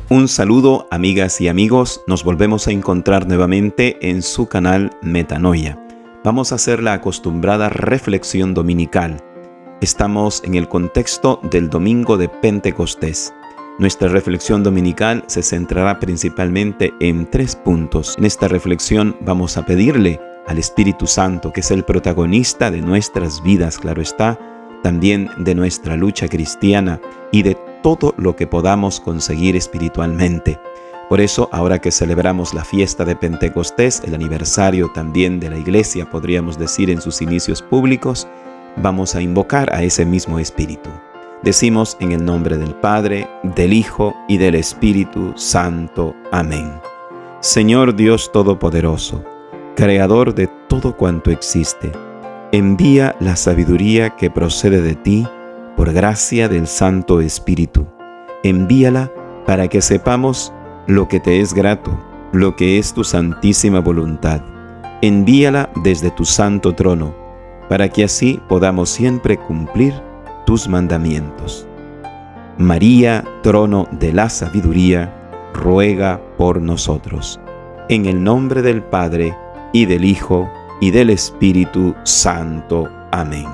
Un saludo, amigas y amigos, nos volvemos a encontrar nuevamente en su canal Metanoia. Vamos a hacer la acostumbrada reflexión dominical. Estamos en el contexto del domingo de Pentecostés. Nuestra reflexión dominical se centrará principalmente en 3 puntos. En esta reflexión vamos a pedirle al Espíritu Santo, que es el protagonista de nuestras vidas, claro está, también de nuestra lucha cristiana y de todo lo que podamos conseguir espiritualmente. Por eso, ahora que celebramos la fiesta de Pentecostés, el aniversario también de la Iglesia, podríamos decir en sus inicios públicos, vamos a invocar a ese mismo Espíritu. Decimos en el nombre del Padre, del Hijo y del Espíritu Santo. Amén. Señor Dios Todopoderoso, Creador de todo cuanto existe, envía la sabiduría que procede de ti por gracia del Santo Espíritu. Envíala para que sepamos lo que te es grato, lo que es tu santísima voluntad. Envíala desde tu santo trono, para que así podamos siempre cumplir tus mandamientos. María, trono de la sabiduría, ruega por nosotros. En el nombre del Padre, y del Hijo, y del Espíritu Santo. Amén.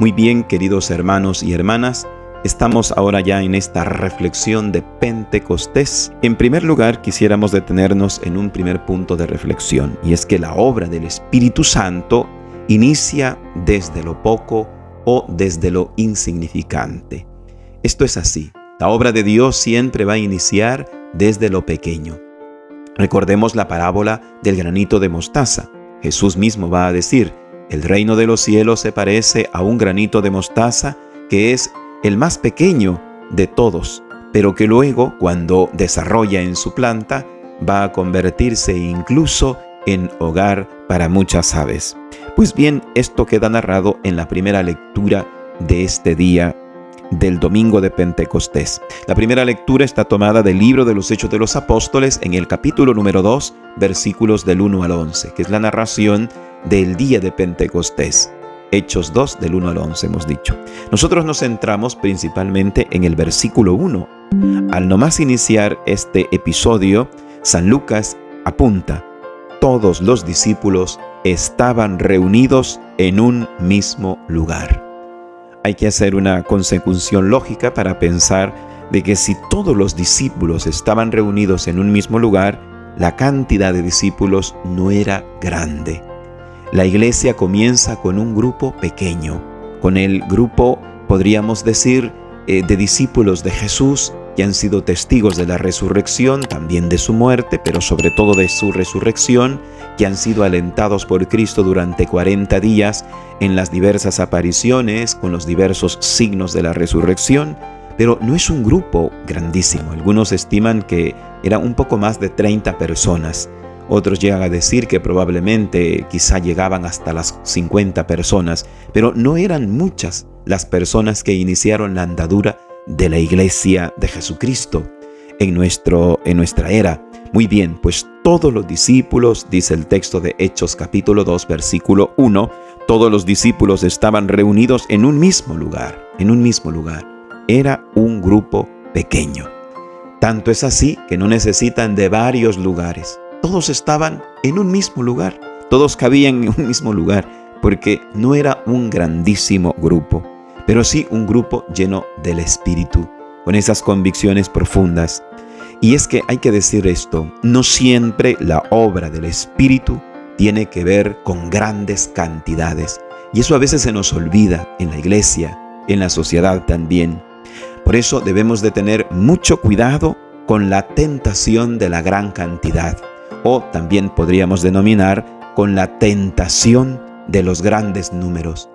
Muy bien, queridos hermanos y hermanas, estamos ahora ya en esta reflexión de Pentecostés. En primer lugar, quisiéramos detenernos en un primer punto de reflexión, y es que la obra del Espíritu Santo inicia desde lo poco o desde lo insignificante. Esto es así. La obra de Dios siempre va a iniciar desde lo pequeño. Recordemos la parábola del granito de mostaza. Jesús mismo va a decir: el reino de los cielos se parece a un granito de mostaza que es el más pequeño de todos, pero que luego, cuando desarrolla en su planta, va a convertirse incluso en hogar para muchas aves. Pues bien, esto queda narrado en la primera lectura de este día del domingo de Pentecostés. La primera lectura está tomada del libro de los Hechos de los Apóstoles en el capítulo número 2, versículos del 1 al 11, que es la narración del día de Pentecostés. Hechos 2, del 1 al 11 hemos dicho. Nosotros nos centramos principalmente en el versículo 1. Al nomás iniciar este episodio, San Lucas apunta: todos los discípulos estaban reunidos en un mismo lugar. Hay que hacer una consecución lógica para pensar de que si todos los discípulos estaban reunidos en un mismo lugar, la cantidad de discípulos no era grande. La iglesia comienza con un grupo pequeño, con el grupo, podríamos decir, de discípulos de Jesús que han sido testigos de la resurrección, también de su muerte, pero sobre todo de su resurrección, que han sido alentados por Cristo durante 40 días en las diversas apariciones, con los diversos signos de la resurrección. Pero no es un grupo grandísimo. Algunos estiman que era un poco más de 30 personas. Otros llegan a decir que probablemente quizá llegaban hasta las 50 personas, pero no eran muchas las personas que iniciaron la andadura de la iglesia de Jesucristo en nuestra era. Muy bien, pues todos los discípulos, dice el texto de Hechos capítulo 2, versículo 1, todos los discípulos estaban reunidos en un mismo lugar, Era un grupo pequeño. Tanto es así que no necesitan de varios lugares. Todos estaban en un mismo lugar, todos cabían en un mismo lugar, porque no era un grandísimo grupo, pero sí un grupo lleno del Espíritu, con esas convicciones profundas. Y es que hay que decir esto: no siempre la obra del Espíritu tiene que ver con grandes cantidades. Y eso a veces se nos olvida en la iglesia, en la sociedad también. Por eso debemos de tener mucho cuidado con la tentación de la gran cantidad, o también podríamos denominar con la tentación de los grandes números.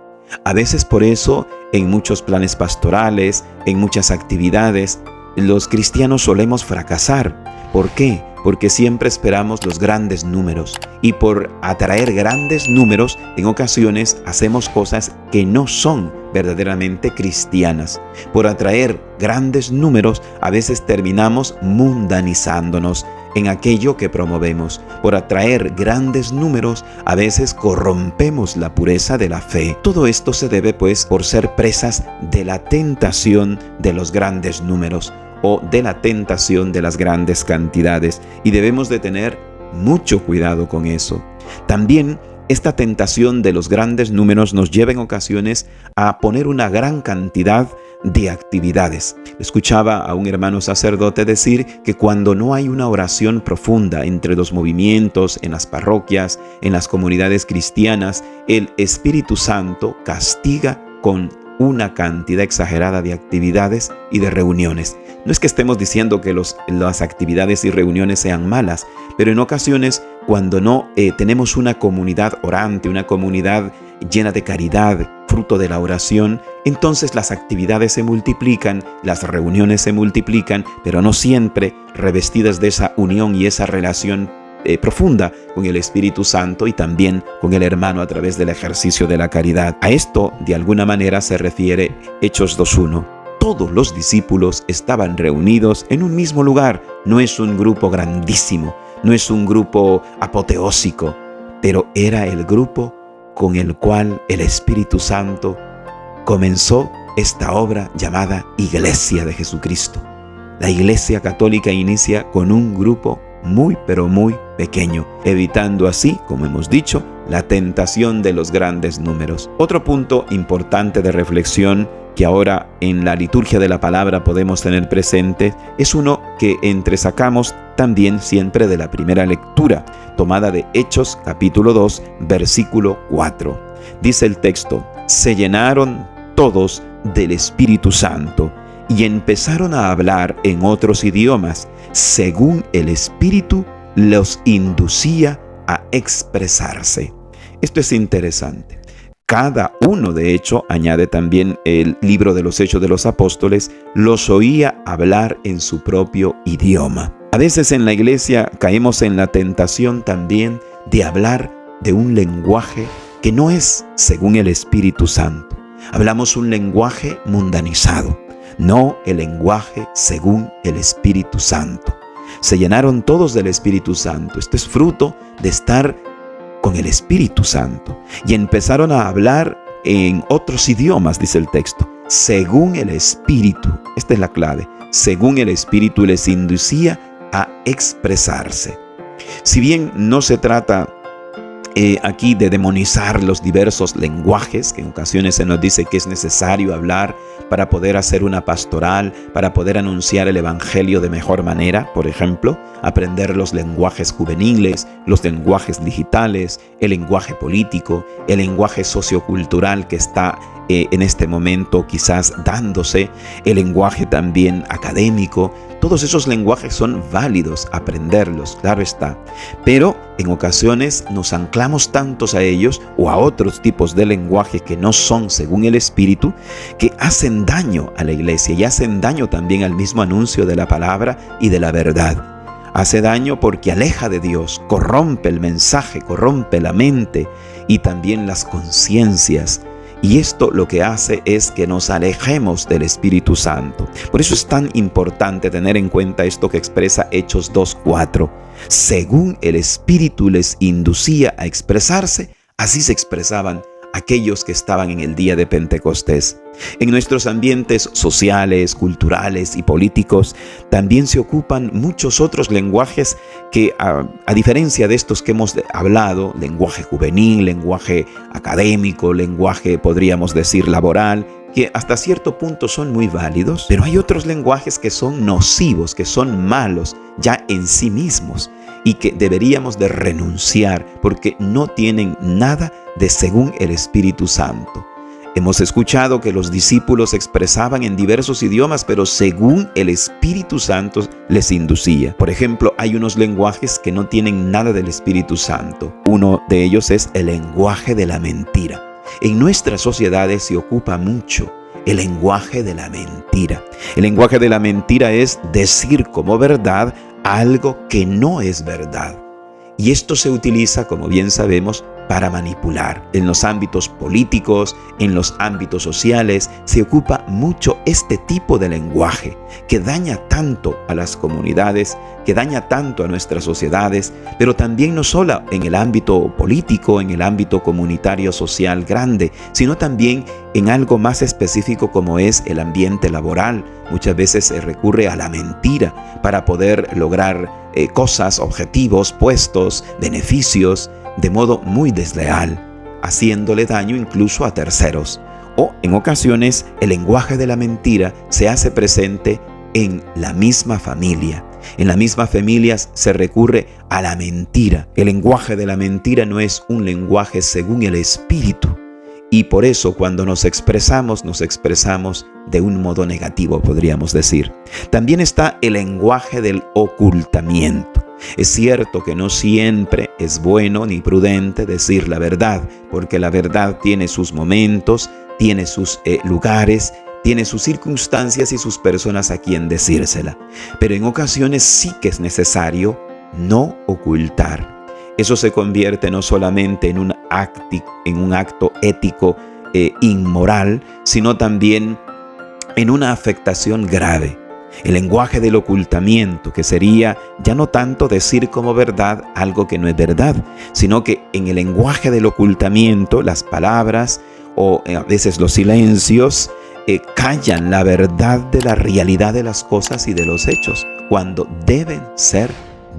A veces por eso, en muchos planes pastorales, en muchas actividades, los cristianos solemos fracasar. ¿Por qué? Porque siempre esperamos los grandes números, y por atraer grandes números, en ocasiones hacemos cosas que no son verdaderamente cristianas. Por atraer grandes números, a veces terminamos mundanizándonos en aquello que promovemos. Por atraer grandes números, a veces corrompemos la pureza de la fe. Todo esto se debe, pues, por ser presas de la tentación de los grandes números. o de la tentación de las grandes cantidades, y debemos de tener mucho cuidado con eso. También esta tentación de los grandes números nos lleva en ocasiones a poner una gran cantidad de actividades. Escuchaba a un hermano sacerdote decir que cuando no hay una oración profunda entre los movimientos, en las parroquias, en las comunidades cristianas, el Espíritu Santo castiga con una cantidad exagerada de actividades y de reuniones. No es que estemos diciendo que las actividades y reuniones sean malas, pero en ocasiones cuando no tenemos una comunidad orante, una comunidad llena de caridad, fruto de la oración, entonces las actividades se multiplican, las reuniones se multiplican, pero no siempre revestidas de esa unión y esa relación profunda con el Espíritu Santo y también con el hermano a través del ejercicio de la caridad. A esto, de alguna manera, se refiere Hechos 2:1. Todos los discípulos estaban reunidos en un mismo lugar. No es un grupo grandísimo, no es un grupo apoteósico, pero era el grupo con el cual el Espíritu Santo comenzó esta obra llamada Iglesia de Jesucristo. La Iglesia Católica inicia con un grupo muy pero muy pequeño, evitando así, como hemos dicho, la tentación de los grandes números. Otro punto importante de reflexión que ahora en la liturgia de la palabra podemos tener presente es uno que entresacamos también siempre de la primera lectura, tomada de Hechos capítulo 2, versículo 4. Dice el texto: se llenaron todos del Espíritu Santo y empezaron a hablar en otros idiomas, según el Espíritu los inducía a expresarse. Esto es interesante. Cada uno, de hecho, añade también el libro de los Hechos de los Apóstoles, los oía hablar en su propio idioma. A veces en la iglesia caemos en la tentación también de hablar de un lenguaje que no es según el Espíritu Santo. Hablamos un lenguaje mundanizado, no el lenguaje según el Espíritu Santo. Se llenaron todos del Espíritu Santo. Esto es fruto de estar con el Espíritu Santo. Y empezaron a hablar en otros idiomas, dice el texto, según el Espíritu. Esta es la clave. Según el Espíritu les inducía a expresarse. Si bien no se trata aquí de demonizar los diversos lenguajes, que en ocasiones se nos dice que es necesario hablar para poder hacer una pastoral, para poder anunciar el evangelio de mejor manera, por ejemplo, aprender los lenguajes juveniles, los lenguajes digitales, el lenguaje político, el lenguaje sociocultural que está en este momento quizás dándose, el lenguaje también académico. Todos esos lenguajes son válidos, aprenderlos, claro está. Pero en ocasiones nos anclamos tantos a ellos o a otros tipos de lenguaje que no son según el Espíritu, que hacen daño a la iglesia y hacen daño también al mismo anuncio de la palabra y de la verdad. Hace daño porque aleja de Dios, corrompe el mensaje, corrompe la mente y también las conciencias. Y esto lo que hace es que nos alejemos del Espíritu Santo. Por eso es tan importante tener en cuenta esto que expresa Hechos 2:4. Según el Espíritu les inducía a expresarse, así se expresaban aquellos que estaban en el día de Pentecostés. En nuestros ambientes sociales, culturales y políticos también se ocupan muchos otros lenguajes que, a diferencia de estos que hemos hablado, lenguaje juvenil, lenguaje académico, lenguaje, podríamos decir, laboral, que hasta cierto punto son muy válidos, pero hay otros lenguajes que son nocivos, que son malos ya en sí mismos y que deberíamos de renunciar porque no tienen nada de según el Espíritu Santo. Hemos escuchado que los discípulos expresaban en diversos idiomas, pero según el Espíritu Santo les inducía. Por ejemplo, hay unos lenguajes que no tienen nada del Espíritu Santo. Uno de ellos es el lenguaje de la mentira. En nuestras sociedades se ocupa mucho el lenguaje de la mentira. El lenguaje de la mentira es decir como verdad algo que no es verdad. Y esto se utiliza, como bien sabemos, para manipular. En los ámbitos políticos, en los ámbitos sociales, se ocupa mucho este tipo de lenguaje que daña tanto a las comunidades, que daña tanto a nuestras sociedades, pero también no solo en el ámbito político, en el ámbito comunitario social grande, sino también en algo más específico como es el ambiente laboral. Muchas veces se recurre a la mentira para poder lograr cosas, objetivos, puestos, beneficios, de modo muy desleal, haciéndole daño incluso a terceros. O en ocasiones el lenguaje de la mentira se hace presente en la misma familia. En la misma familia se recurre a la mentira. El lenguaje de la mentira no es un lenguaje según el Espíritu. Y por eso cuando nos expresamos de un modo negativo, podríamos decir. También está el lenguaje del ocultamiento. Es cierto que no siempre es bueno ni prudente decir la verdad, porque la verdad tiene sus momentos, tiene sus lugares, tiene sus circunstancias y sus personas a quien decírsela. Pero en ocasiones sí que es necesario no ocultar. Eso se convierte no solamente en un acto ético inmoral, sino también en una afectación grave. El lenguaje del ocultamiento, que sería ya no tanto decir como verdad algo que no es verdad, sino que en el lenguaje del ocultamiento las palabras o a veces los silencios callan la verdad de la realidad de las cosas y de los hechos, cuando deben ser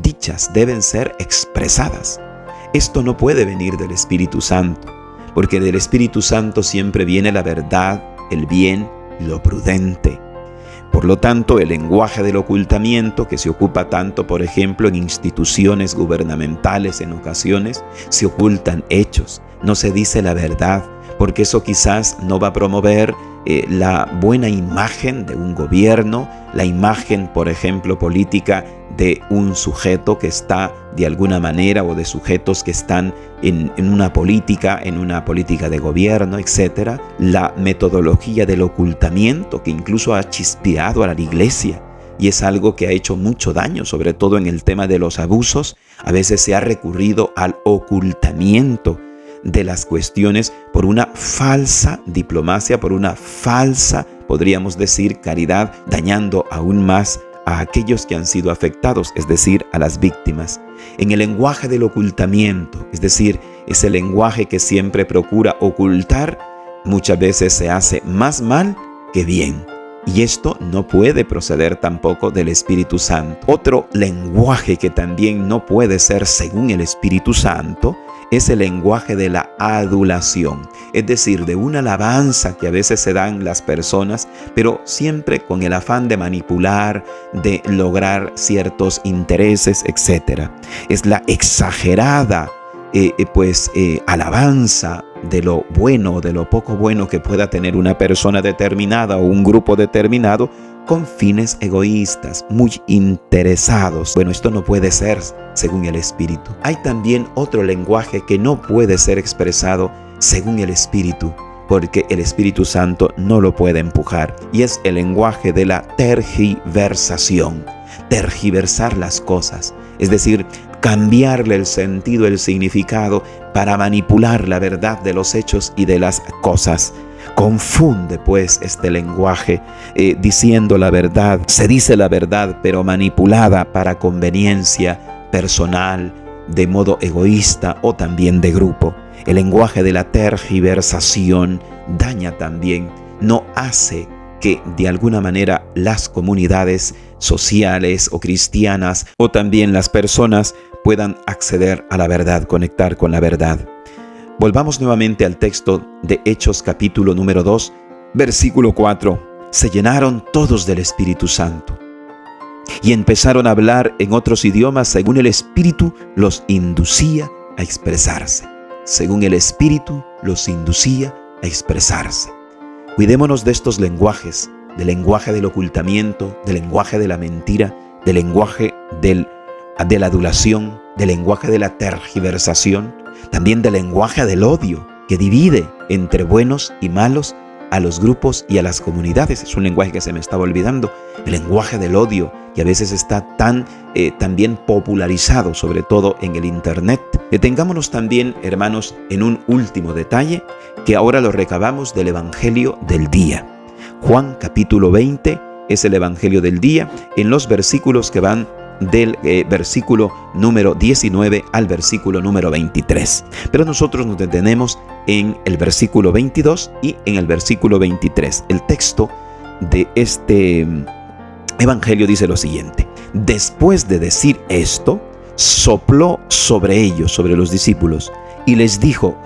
dichas, deben ser expresadas. Esto no puede venir del Espíritu Santo, porque del Espíritu Santo siempre viene la verdad, el bien y lo prudente. Por lo tanto, el lenguaje del ocultamiento, que se ocupa tanto, por ejemplo, en instituciones gubernamentales, en ocasiones, se ocultan hechos, no se dice la verdad, porque eso quizás no va a promover la buena imagen de un gobierno, la imagen, por ejemplo, política de un sujeto que está de alguna manera o de sujetos que están en una política de gobierno, etc. La metodología del ocultamiento que incluso ha chispeado a la iglesia y es algo que ha hecho mucho daño, sobre todo en el tema de los abusos. A veces se ha recurrido al ocultamiento de las cuestiones por una falsa diplomacia, por una falsa, podríamos decir, caridad, dañando aún más a aquellos que han sido afectados, es decir, a las víctimas. En el lenguaje del ocultamiento, es decir, ese lenguaje que siempre procura ocultar, muchas veces se hace más mal que bien. Y esto no puede proceder tampoco del Espíritu Santo. Otro lenguaje que también no puede ser según el Espíritu Santo es el lenguaje de la adulación, es decir, de una alabanza que a veces se dan las personas, pero siempre con el afán de manipular, de lograr ciertos intereses, etc. Es la exagerada alabanza de lo bueno, de lo poco bueno que pueda tener una persona determinada o un grupo determinado con fines egoístas, muy interesados. Bueno, esto no puede ser según el Espíritu. Hay también otro lenguaje que no puede ser expresado según el Espíritu, porque el Espíritu Santo no lo puede empujar, y es el lenguaje de la tergiversación. Tergiversar las cosas, es decir, cambiarle el sentido, el significado para manipular la verdad de los hechos y de las cosas. Confunde pues este lenguaje diciendo la verdad. Se dice la verdad pero manipulada para conveniencia personal, de modo egoísta o también de grupo. El lenguaje de la tergiversación daña también, no hace que de alguna manera las comunidades sociales o cristianas o también las personas puedan acceder a la verdad, conectar con la verdad. Volvamos nuevamente al texto de Hechos capítulo número 2, versículo 4. Se llenaron todos del Espíritu Santo y empezaron a hablar en otros idiomas según el Espíritu los inducía a expresarse. Según el Espíritu los inducía a expresarse. Cuidémonos de estos lenguajes, del lenguaje del ocultamiento, del lenguaje de la mentira, del lenguaje de la adulación, del lenguaje de la tergiversación, también del lenguaje del odio, que divide entre buenos y malos a los grupos y a las comunidades. Es un lenguaje que se me estaba olvidando. El lenguaje del odio, que a veces está también popularizado, sobre todo en el Internet. Detengámonos también, hermanos, en un último detalle, que ahora lo recabamos del Evangelio del día. Juan capítulo 20 es el Evangelio del día, en los versículos que van del versículo número 19 al versículo número 23. Pero nosotros nos detenemos en el versículo 22 y en el versículo 23. El texto de este evangelio dice lo siguiente: después de decir esto, sopló sobre ellos, sobre los discípulos, y les dijo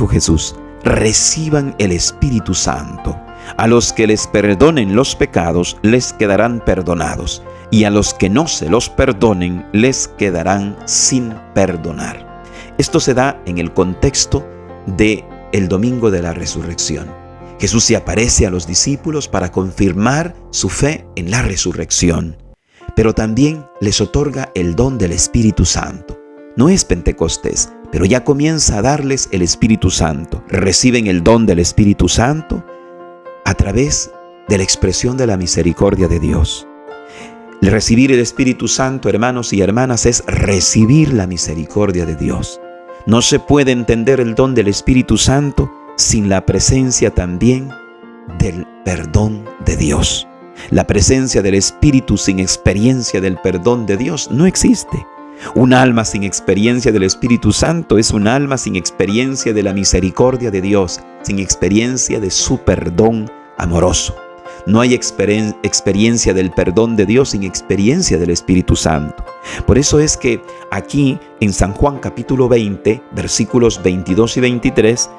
Jesús: reciban el Espíritu Santo. A los que les perdonen los pecados, les quedarán perdonados, y a los que no se los perdonen, les quedarán sin perdonar. Esto se da en el contexto de el domingo de la resurrección. Jesús se aparece a los discípulos para confirmar su fe en la resurrección, pero también les otorga el don del Espíritu Santo. No es Pentecostés, pero ya comienza a darles el Espíritu Santo. Reciben el don del Espíritu Santo a través de la expresión de la misericordia de Dios. Recibir el Espíritu Santo, hermanos y hermanas, es recibir la misericordia de Dios. No se puede entender el don del Espíritu Santo sin la presencia también del perdón de Dios. La presencia del Espíritu sin experiencia del perdón de Dios no existe. Un alma sin experiencia del Espíritu Santo es un alma sin experiencia de la misericordia de Dios, sin experiencia de su perdón amoroso. No hay experiencia del perdón de Dios sin experiencia del Espíritu Santo. Por eso es que aquí en San Juan capítulo 20, versículos 22 y 23,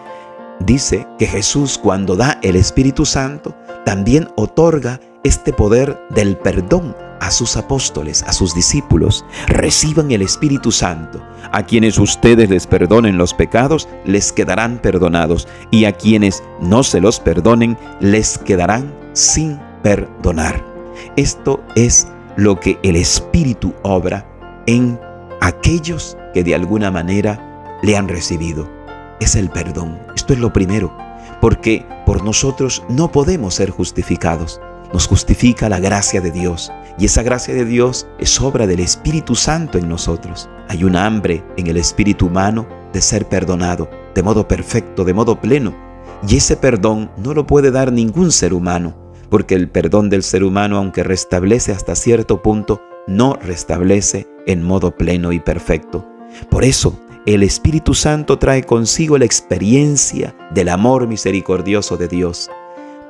dice que Jesús, cuando da el Espíritu Santo, también otorga este poder del perdón a sus apóstoles, a sus discípulos. Reciban el Espíritu Santo. A quienes ustedes les perdonen los pecados, les quedarán perdonados, y a quienes no se los perdonen, les quedarán sin perdonar. Esto es lo que el Espíritu obra en aquellos que de alguna manera le han recibido. Es el perdón. Esto es lo primero, porque por nosotros no podemos ser justificados. Nos justifica la gracia de Dios, y esa gracia de Dios es obra del Espíritu Santo en nosotros. Hay un hambre en el espíritu humano de ser perdonado de modo perfecto, de modo pleno, y ese perdón no lo puede dar ningún ser humano, porque el perdón del ser humano, aunque restablece hasta cierto punto, no restablece en modo pleno y perfecto. Por eso, el Espíritu Santo trae consigo la experiencia del amor misericordioso de Dios.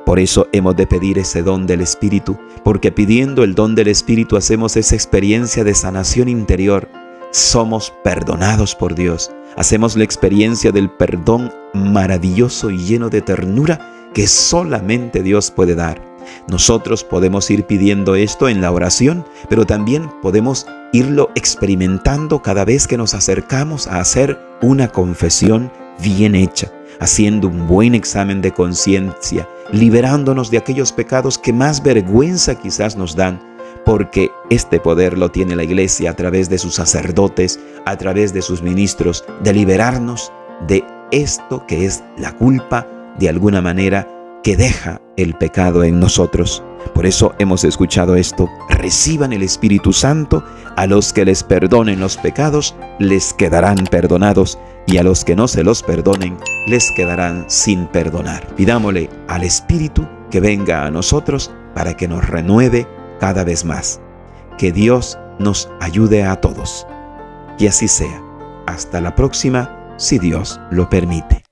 Por eso hemos de pedir ese don del Espíritu, porque pidiendo el don del Espíritu hacemos esa experiencia de sanación interior. Somos perdonados por Dios. Hacemos la experiencia del perdón maravilloso y lleno de ternura que solamente Dios puede dar. Nosotros podemos ir pidiendo esto en la oración, pero también podemos irlo experimentando cada vez que nos acercamos a hacer una confesión bien hecha, haciendo un buen examen de conciencia, liberándonos de aquellos pecados que más vergüenza quizás nos dan, porque este poder lo tiene la Iglesia a través de sus sacerdotes, a través de sus ministros, de liberarnos de esto que es la culpa, de alguna manera, que deja el pecado en nosotros. Por eso hemos escuchado esto: reciban el Espíritu Santo. A los que les perdonen los pecados, les quedarán perdonados, y a los que no se los perdonen, les quedarán sin perdonar. Pidámosle al Espíritu que venga a nosotros para que nos renueve cada vez más. Que Dios nos ayude a todos. Que así sea. Hasta la próxima, si Dios lo permite.